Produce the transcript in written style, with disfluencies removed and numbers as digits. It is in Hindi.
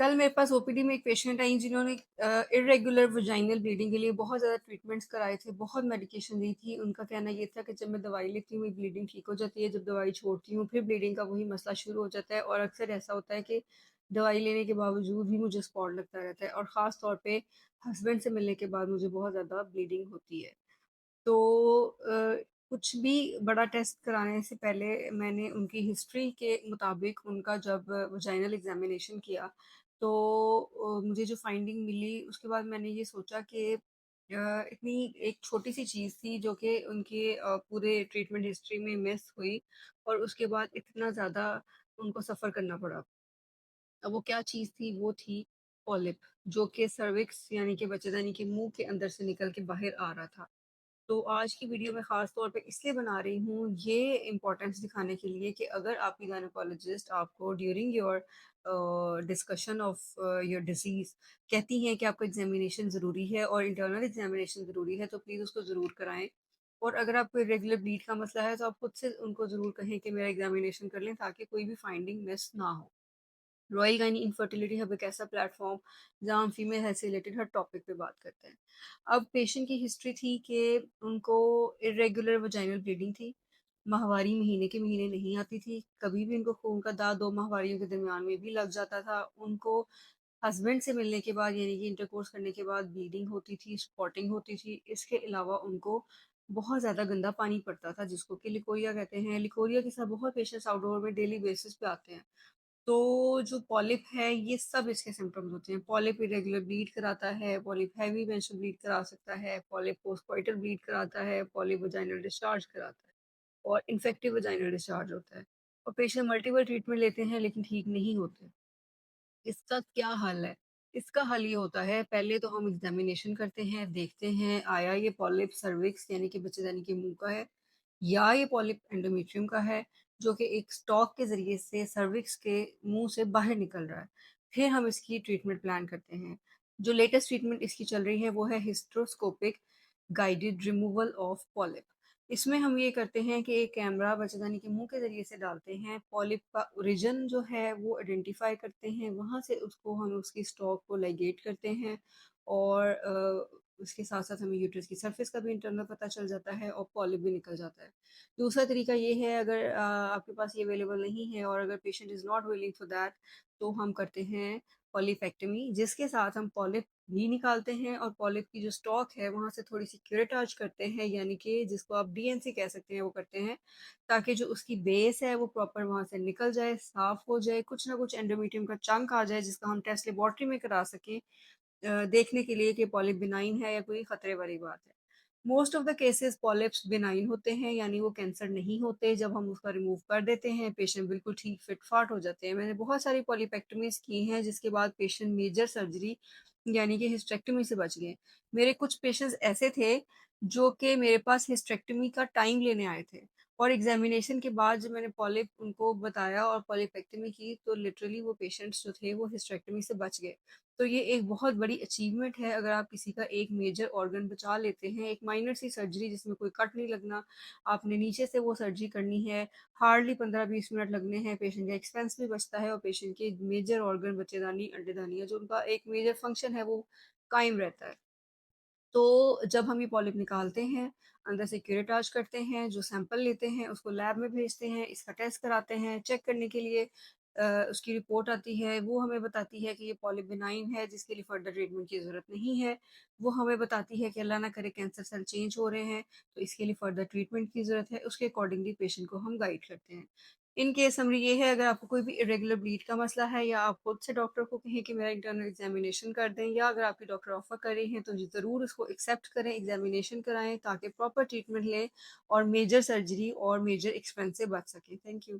कल मेरे पास ओपीडी में एक पेशेंट आई जिन्होंने इर्रेगुलर वजाइनल ब्लीडिंग के लिए बहुत ज़्यादा ट्रीटमेंट्स कराए थे, बहुत मेडिकेशन दी थी। उनका कहना ये था कि जब मैं दवाई लेती हूँ ब्लीडिंग ठीक हो जाती है, जब दवाई छोड़ती हूँ फिर ब्लीडिंग का वही मसला शुरू हो जाता है और अक्सर ऐसा होता है कि दवाई लेने के बावजूद भी मुझे स्पॉट लगता रहता है और ख़ास तौर पे हस्बैंड से मिलने के बाद मुझे बहुत ज़्यादा ब्लीडिंग होती है। तो कुछ भी बड़ा टेस्ट कराने से पहले मैंने उनकी हिस्ट्री के मुताबिक उनका जब वजाइनल एग्जामिनेशन किया तो मुझे जो फाइंडिंग मिली उसके बाद मैंने ये सोचा कि इतनी एक छोटी सी चीज़ थी जो कि उनके पूरे ट्रीटमेंट हिस्ट्री में मिस हुई और उसके बाद इतना ज़्यादा उनको सफ़र करना पड़ा। अब वो क्या चीज़ थी? वो थी पॉलिप, जो कि सर्विक्स यानी कि बच्चेदानी के मुंह के अंदर से निकल के बाहर आ रहा था। तो आज की वीडियो मैं ख़ास तौर पे इसलिए बना रही हूँ, ये इम्पोर्टेंस दिखाने के लिए कि अगर आपकी गायनेकोलॉजिस्ट आपको during your discussion of your disease कहती हैं कि आपका एग्ज़ामिनेशन ज़रूरी है और इंटरनल एग्ज़ामिनेशन ज़रूरी है, तो प्लीज़ उसको ज़रूर कराएँ। और अगर आपको इर्रेगुलर ब्लीड का मसला है, तो आप खुद से उनको ज़रूर कहें कि मेरा एग्ज़ामिनेशन कर लें, ताकि कोई भी फाइंडिंग मिस ना हो। रॉयल गायनी इनफर्टिलिटी हब एक ऐसा प्लेटफॉर्म जहाँ हम फीमेल हेल्थ से रिलेटेड हर टॉपिक पे बात करते हैं। अब पेशेंट की हिस्ट्री थी कि उनको इरेगुलर वजाइनल ब्लीडिंग थी, माहवारी महीने के महीने नहीं आती थी, कभी भी उनको खून का दाग दो माहवारियों के दरमियान में भी लग जाता था। उनको हस्बैंड से मिलने के बाद यानी कि इंटरकोर्स करने के बाद ब्लीडिंग होती थी, स्पॉटिंग होती थी। इसके अलावा उनको बहुत ज़्यादा गंदा पानी पड़ता था जिसको कि लिकोरिया कहते हैं। लिकोरिया के साथ बहुत पेशेंट्स आउटडोर में डेली बेसिस पे आते हैं। तो जो पॉलिप है ये सब इसके सिम्पटम्स होते हैं। पॉलिप इरेगुलर ब्लीड कराता है, पॉलिप हैवी मेंस्ट्रुअल ब्लीड करा सकता है, पॉलिप पोस्टकॉइटल ब्लीड कराता है, पॉलिप वजाइनल डिस्चार्ज कराता है और इन्फेक्टिव वजाइनल डिस्चार्ज होता है। और पेशेंट मल्टीपल ट्रीटमेंट लेते हैं लेकिन ठीक नहीं होते। इसका क्या हल है? इसका हल ये होता है, पहले तो हम एग्ज़ामिनेशन करते हैं, देखते हैं आया ये पॉलिप सर्विक्स यानी कि बच्चेदानी के मुँह का है या ये पॉलिप एंडोमेट्रियम का है, जो कि एक स्टॉक के ज़रिए से सर्विक्स के मुँह से बाहर निकल रहा है। फिर हम इसकी ट्रीटमेंट प्लान करते हैं। जो लेटेस्ट ट्रीटमेंट इसकी चल रही है वो है hysteroscopic guided removal of polyp. इसमें हम ये करते हैं कि एक कैमरा बच्चेदानी के मुँह के ज़रिए से डालते हैं, पॉलिप का ओरिजिन जो है वो आइडेंटिफ़ाई करते हैं, वहाँ से उसको हम उसकी स्टॉक को लाइगेट करते हैं और उसके साथ-साथ हमें यूट्रस की सरफेस का भी इंटरनल पता चल जाता है और पॉलिप भी निकल जाता है। दूसरा तरीका ये है, अगर आपके पास ये अवेलेबल नहीं है और अगर patient is not willing for that, तो हम करते हैं पॉलीपेक्टमी, जिसके साथ हम पॉलिप भी निकालते हैं और पॉलिप की जो स्टॉक है वहाँ से थोड़ी-सी क्यूरेटाज करते हैं, यानी कि जिसको आप डीएनसी कह सकते हैं वो करते हैं, ताकि जो उसकी बेस है वो प्रॉपर वहाँ से निकल जाए, साफ़ हो जाए, कुछ ना कुछ एंडोमेट्रियम का चंक आ जाए जिसका हम टेस्ट लेबोरेटरी में करा सकें देखने के लिए कि पॉलिप बिनाइन है या कोई खतरे वाली बात है। Most of the cases polyps benign होते हैं, यानी वो कैंसर नहीं होते। जब हम उसका रिमूव कर देते हैं पेशेंट बिल्कुल ठीक फिट फाट हो जाते हैं। मैंने बहुत सारी पॉलीपेक्टमीज की हैं जिसके बाद पेशेंट मेजर सर्जरी यानी कि हिस्टेक्टमी से बच गए। मेरे कुछ पेशेंट्स ऐसे थे जो कि मेरे पास हिस्टेक्टमी का टाइम लेने आए थे और एग्जामिनेशन के बाद जब मैंने पॉलिप उनको बताया और पॉलीपेक्टमी की तो लिटरली वो पेशेंट्स जो थे वो हिस्टेक्टमी से बच गए। तो ये एक बहुत बड़ी अचीवमेंट है, अगर आप किसी का एक मेजर ऑर्गन बचा लेते हैं। एक माइनर सी सर्जरी जिसमें कोई कट नहीं लगना, आपने नीचे से वो सर्जरी करनी है, हार्डली 15-20 मिनट लगने हैं, पेशेंट का एक्सपेंस भी बचता है और पेशेंट के मेजर ऑर्गन बच्चेदानी, अंडेदानी या जो उनका एक मेजर फंक्शन है वो कायम रहता है। तो जब हम ये पॉलिप निकालते हैं, अंदर से क्यूरेटाज करते हैं, जो सैंपल लेते हैं उसको लैब में भेजते हैं, इसका टेस्ट कराते हैं, चेक करने के लिए उसकी रिपोर्ट आती है, वो हमें बताती है कि ये पॉलिप बिनाइन है जिसके लिए फर्दर ट्रीटमेंट की ज़रूरत नहीं है। वो हमें बताती है कि अल्लाह ना करे कैंसर सेल चेंज हो रहे हैं, तो इसके लिए फर्दर ट्रीटमेंट की ज़रूरत है, उसके अकॉर्डिंगली पेशेंट को हम गाइड करते हैं। इन केस समरी ये है, अगर आपको कोई भी इरेगुलर ब्लीड का मसला है या आप खुद से डॉक्टर को कहें कि मेरा इंटरनल एग्जामिनेशन कर दें, या अगर आपके डॉक्टर ऑफर कर रहे हैं तो ज़रूर उसको एक्सेप्ट करें, एग्जामिनेशन कराएं ताकि प्रॉपर ट्रीटमेंट लें और मेजर सर्जरी और मेजर एक्सपेंस से बच सकें। Thank you.